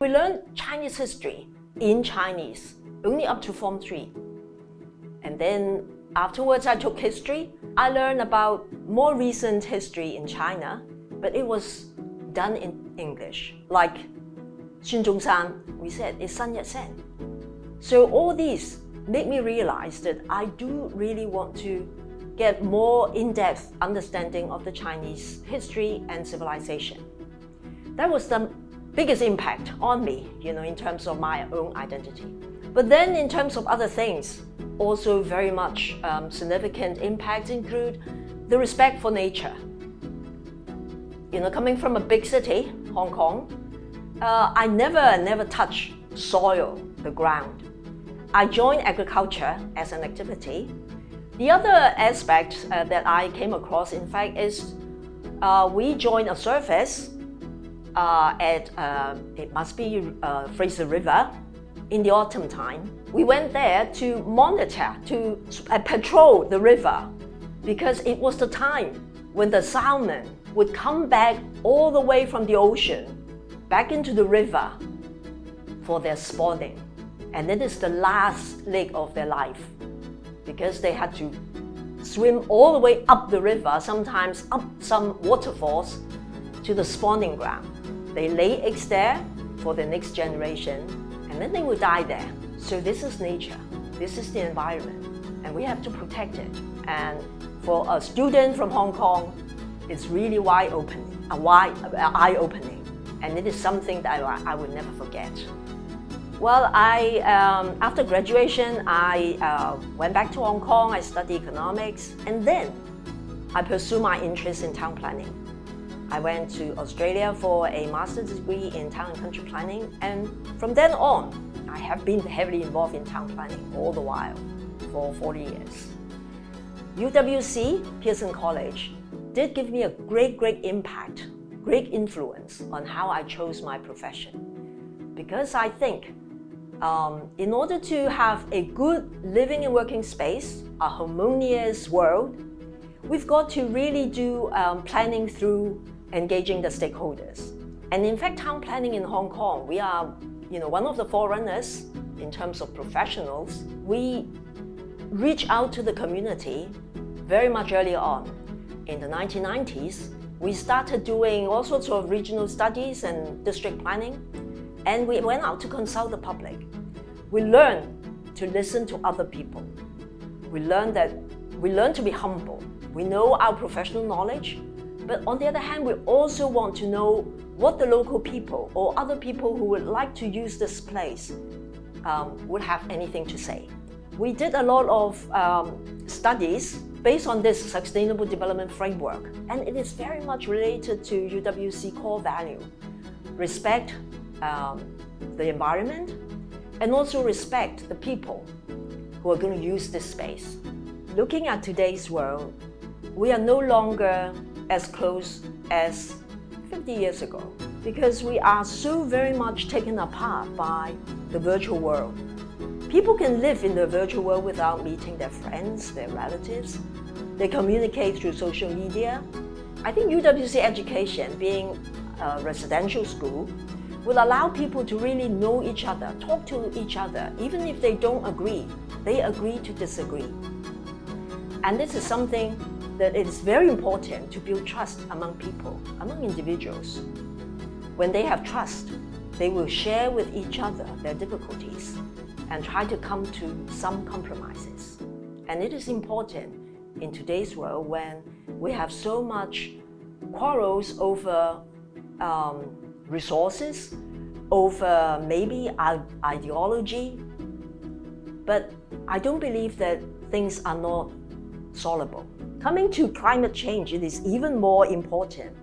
We learned Chinese history in Chinese, only up to Form 3. And then afterwards I took history. I learned about more recent history in China, but it was done in English. Like Xun Zhongshan, we said, is Sun Yat-sen. So all these made me realize that I do really want to get more in-depth understanding of the Chinese history and civilization. That was the biggest impact on me, in terms of my own identity. But then in terms of other things, also very much significant impacts include the respect for nature. Coming from a big city, Hong Kong, I never touch soil, the ground. I joined agriculture as an activity. The other aspect that I came across, in fact, is we joined a service at, it must be Fraser River, in the autumn time. We went there to monitor, to patrol the river, because it was the time when the salmon would come back all the way from the ocean, back into the river for their spawning. And it is the last leg of their life, because they had to swim all the way up the river, sometimes up some waterfalls, to the spawning ground. They lay eggs there for the next generation, and then they will die there. So this is nature, this is the environment, and we have to protect it. And for a student from Hong Kong, it's really eye-opening, and it is something that I will never forget. Well, after graduation, I went back to Hong Kong, I studied economics, and then I pursued my interest in town planning. I went to Australia for a master's degree in town and country planning, and from then on, I have been heavily involved in town planning all the while for 40 years. UWC Pearson College did give me a great impact, great influence on how I chose my profession. Because I think in order to have a good living and working space, a harmonious world, we've got to really do planning through engaging the stakeholders. And in fact, town planning in Hong Kong, we are one of the forerunners in terms of professionals. We reach out to the community very much early on. In the 1990s, we started doing all sorts of regional studies and district planning, and we went out to consult the public. We learned to listen to other people. We learned to be humble. We know our professional knowledge, but on the other hand, we also want to know what the local people or other people who would like to use this place would have anything to say. We did a lot of studies based on this Sustainable Development Framework, and it is very much related to UWC core value. Respect the environment, and also respect the people who are going to use this space. Looking at today's world, we are no longer as close as 50 years ago, because we are so very much taken apart by the virtual world. People can live in the virtual world without meeting their friends, their relatives. They communicate through social media. I think UWC education, being a residential school, will allow people to really know each other, talk to each other. Even if they don't agree, they agree to disagree. And this is something that it is very important to build trust among people, among individuals. When they have trust, they will share with each other their difficulties and try to come to some compromises. And it is important in today's world when we have so much quarrels over resources, over maybe ideology, but I don't believe that things are not solvable. Coming to climate change, it is even more important.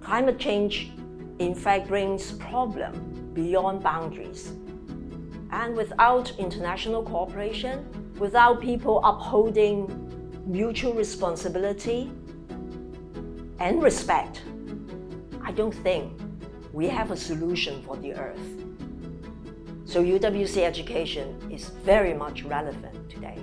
Climate change, in fact, brings problems beyond boundaries. And without international cooperation, without people upholding mutual responsibility and respect, I don't think we have a solution for the Earth. So UWC education is very much relevant today.